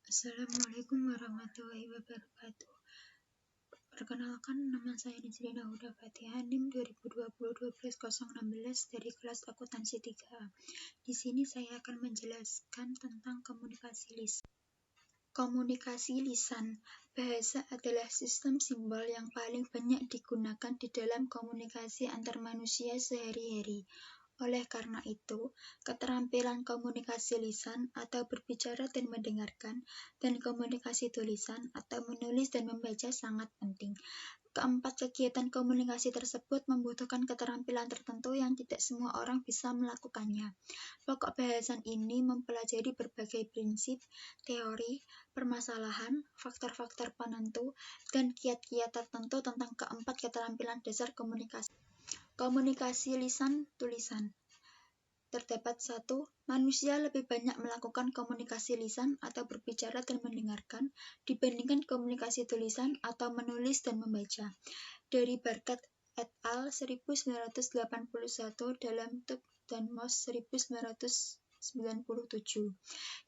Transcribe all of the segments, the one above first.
Assalamualaikum warahmatullahi wabarakatuh. Perkenalkan, nama saya Nizrina Huda Fatihah, NIM 2020-12-016 dari kelas akuntansi 3A. Di sini saya akan menjelaskan tentang komunikasi lisan. Komunikasi lisan. Bahasa adalah sistem simbol yang paling banyak digunakan di dalam komunikasi antar manusia sehari-hari. Oleh karena itu, keterampilan komunikasi lisan atau berbicara dan mendengarkan, dan komunikasi tulisan atau menulis dan membaca sangat penting. Keempat kegiatan komunikasi tersebut membutuhkan keterampilan tertentu yang tidak semua orang bisa melakukannya. Pokok bahasan ini mempelajari berbagai prinsip, teori, permasalahan, faktor-faktor penentu, dan kiat-kiat tertentu tentang keempat keterampilan dasar komunikasi. Komunikasi lisan-tulisan. Terdapat 1. Manusia lebih banyak melakukan komunikasi lisan atau berbicara dan mendengarkan dibandingkan komunikasi tulisan atau menulis dan membaca. Dari Barkat et al. 1981 dalam Tub dan Mos 1997.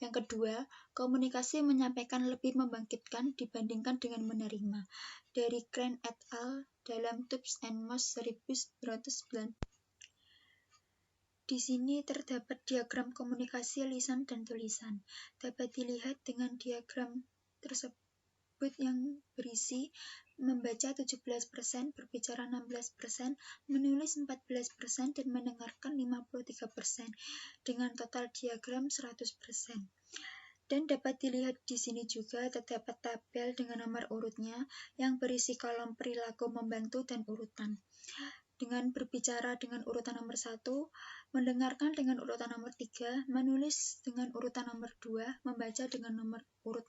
Yang kedua, komunikasi menyampaikan lebih membangkitkan dibandingkan dengan menerima. Dari Crane et al. Dalam Tubbs and Moss 1990. Di sini terdapat diagram komunikasi lisan dan tulisan. Dapat dilihat dengan diagram tersebut yang berisi membaca 17%, berbicara 16%, menulis 14%, dan mendengarkan 53%, dengan total diagram 100%. Dan dapat dilihat di sini juga terdapat tabel dengan nomor urutnya yang berisi kolom perilaku membantu dan urutan. Dengan berbicara dengan urutan nomor 1, mendengarkan dengan urutan nomor 3, menulis dengan urutan nomor 2, membaca dengan nomor urut.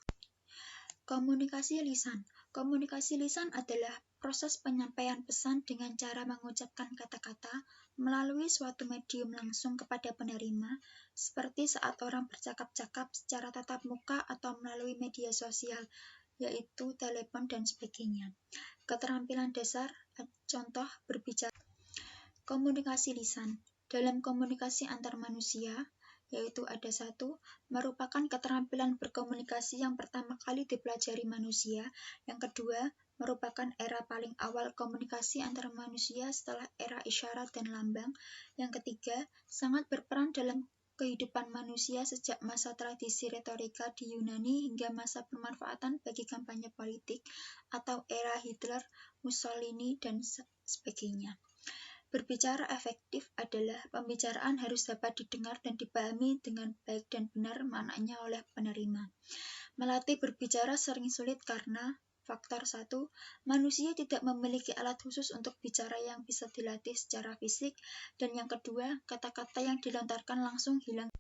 Komunikasi lisan. Komunikasi lisan adalah proses penyampaian pesan dengan cara mengucapkan kata-kata melalui suatu medium langsung kepada penerima, seperti saat orang bercakap-cakap secara tatap muka atau melalui media sosial, yaitu telepon dan sebagainya. Keterampilan dasar, contoh berbicara. Komunikasi lisan. Dalam komunikasi antar manusia, yaitu ada 1, merupakan keterampilan berkomunikasi yang pertama kali dipelajari manusia. Yang kedua, merupakan era paling awal komunikasi antar manusia setelah era isyarat dan lambang. Yang ketiga, sangat berperan dalam kehidupan manusia sejak masa tradisi retorika di Yunani hingga masa pemanfaatan bagi kampanye politik atau era Hitler, Mussolini, dan sebagainya. Berbicara efektif adalah pembicaraan harus dapat didengar dan dipahami dengan baik dan benar maknanya oleh penerima. Melatih berbicara sering sulit karena faktor 1, manusia tidak memiliki alat khusus untuk bicara yang bisa dilatih secara fisik, dan yang kedua, kata-kata yang dilontarkan langsung hilang.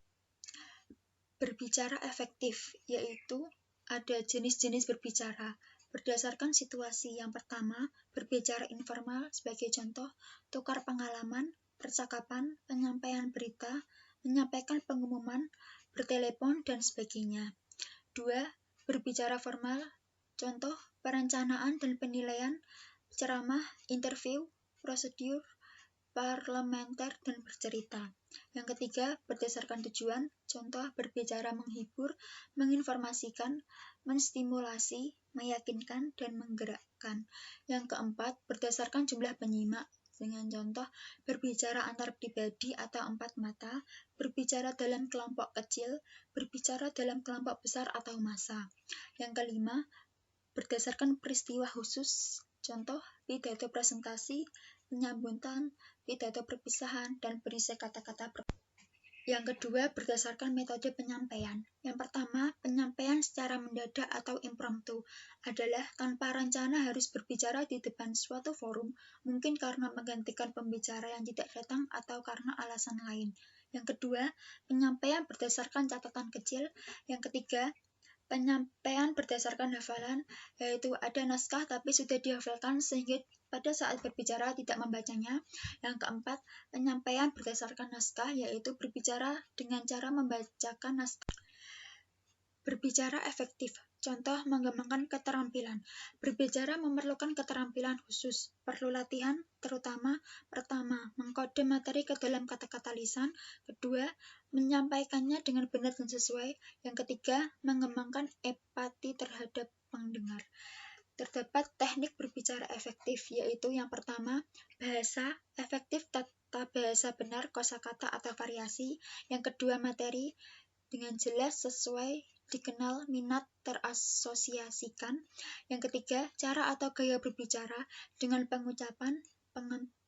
Berbicara efektif, yaitu ada jenis-jenis berbicara. Berdasarkan situasi, yang pertama, berbicara informal sebagai contoh, tukar pengalaman, percakapan, penyampaian berita, menyampaikan pengumuman, bertelepon, dan sebagainya. 2. Berbicara formal, contoh, perencanaan dan penilaian, ceramah, interview, prosedur, parlementer, dan bercerita. Yang ketiga, berdasarkan tujuan, contoh berbicara menghibur, menginformasikan, menstimulasi, meyakinkan, dan menggerakkan. Yang keempat, berdasarkan jumlah penyimak, dengan contoh berbicara antar pribadi atau 4 mata, berbicara dalam kelompok kecil, berbicara dalam kelompok besar atau massa. Yang kelima, berdasarkan peristiwa khusus, contoh pidato presentasi, penyambutan, pidato perpisahan, dan berisi kata-kata. Yang kedua, berdasarkan metode penyampaian. Yang pertama, penyampaian secara mendadak atau impromptu adalah tanpa rencana harus berbicara di depan suatu forum, mungkin karena menggantikan pembicara yang tidak datang atau karena alasan lain. Yang kedua, penyampaian berdasarkan catatan kecil. Yang ketiga, penyampaian berdasarkan hafalan, yaitu ada naskah tapi sudah dihafalkan sehingga pada saat berbicara tidak membacanya. Yang keempat, penyampaian berdasarkan naskah, yaitu berbicara dengan cara membacakan naskah. Berbicara efektif. Contoh mengembangkan keterampilan. Berbicara memerlukan keterampilan khusus, perlu latihan, terutama pertama, mengkode materi ke dalam kata-kata lisan, kedua, menyampaikannya dengan benar dan sesuai, yang ketiga, mengembangkan empati terhadap pendengar. Terdapat teknik berbicara efektif, yaitu yang pertama, bahasa efektif, tata bahasa benar, kosakata atau variasi, yang kedua, materi dengan jelas, sesuai, dikenal, minat, terasosiasikan. Yang ketiga, cara atau gaya berbicara dengan pengucapan,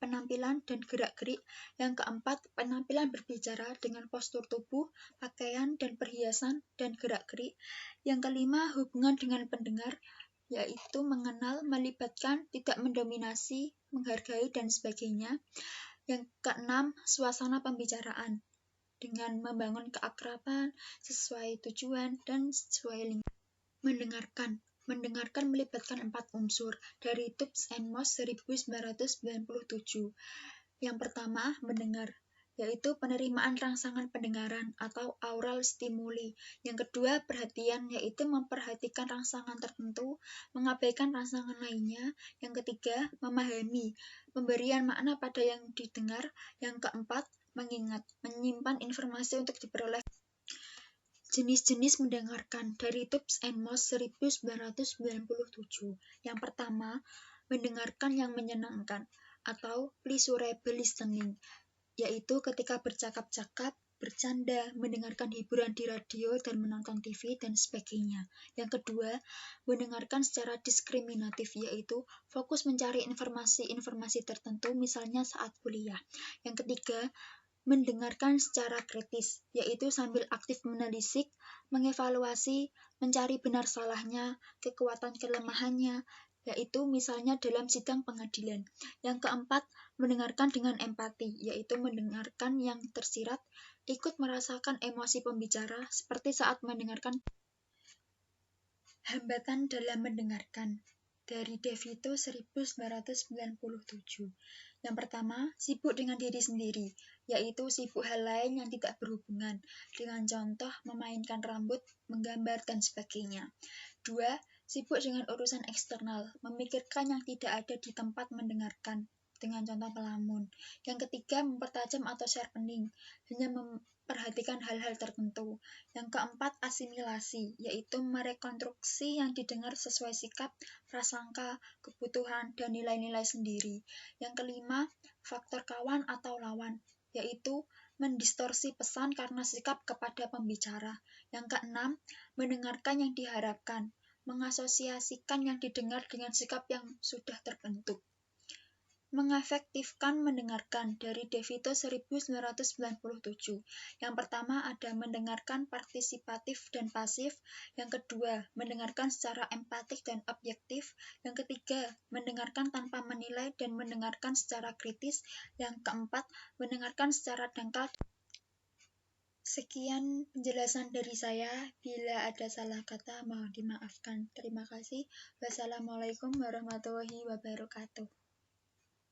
penampilan, dan gerak-gerik. Yang keempat, penampilan berbicara dengan postur tubuh, pakaian, dan perhiasan, dan gerak-gerik. Yang kelima, hubungan dengan pendengar, yaitu mengenal, melibatkan, tidak mendominasi, menghargai, dan sebagainya. Yang keenam, suasana pembicaraan dengan membangun keakraban sesuai tujuan dan sesuai lingkungan. Mendengarkan melibatkan 4 unsur dari Tubbs and Moss 1997. Yang pertama, mendengar, yaitu penerimaan rangsangan pendengaran atau aural stimuli. Yang kedua, perhatian, yaitu memperhatikan rangsangan tertentu, mengabaikan rangsangan lainnya. Yang ketiga, memahami, pemberian makna pada yang didengar. Yang keempat, mengingat, menyimpan informasi untuk diperoleh. Jenis-jenis mendengarkan dari Tubbs and Moss 1997. Yang pertama, mendengarkan yang menyenangkan atau pleasurable listening, yaitu ketika bercakap-cakap, bercanda, mendengarkan hiburan di radio dan menonton TV, dan sebagainya. Yang kedua, mendengarkan secara diskriminatif, yaitu fokus mencari informasi-informasi tertentu, misalnya saat kuliah. Yang ketiga, mendengarkan secara kritis, yaitu sambil aktif menelisik, mengevaluasi, mencari benar salahnya, kekuatan kelemahannya, yaitu misalnya dalam sidang pengadilan. Yang keempat, mendengarkan dengan empati, yaitu mendengarkan yang tersirat, ikut merasakan emosi pembicara, seperti saat mendengarkan. Hambatan dalam mendengarkan dari DeVito 1997. Yang pertama, sibuk dengan diri sendiri, yaitu sibuk hal lain yang tidak berhubungan, dengan contoh memainkan rambut, menggambar, dan sebagainya. 2. Sibuk dengan urusan eksternal, memikirkan yang tidak ada di tempat mendengarkan, dengan contoh melamun. Yang ketiga, mempertajam atau sharpening, hanya memperhatikan hal-hal tertentu. Yang keempat, asimilasi, yaitu merekonstruksi yang didengar sesuai sikap, prasangka, kebutuhan, dan nilai-nilai sendiri. Yang kelima, faktor kawan atau lawan, yaitu mendistorsi pesan karena sikap kepada pembicara. Yang keenam, mendengarkan yang diharapkan, mengasosiasikan yang didengar dengan sikap yang sudah terbentuk. Mengefektifkan mendengarkan dari DeVito 1997. Yang pertama ada mendengarkan partisipatif dan pasif. Yang kedua, mendengarkan secara empatik dan objektif. Yang ketiga, mendengarkan tanpa menilai dan mendengarkan secara kritis. Yang keempat, mendengarkan secara dangkal. Sekian penjelasan dari saya. Bila ada salah kata, mohon dimaafkan. Terima kasih. Wassalamualaikum warahmatullahi wabarakatuh.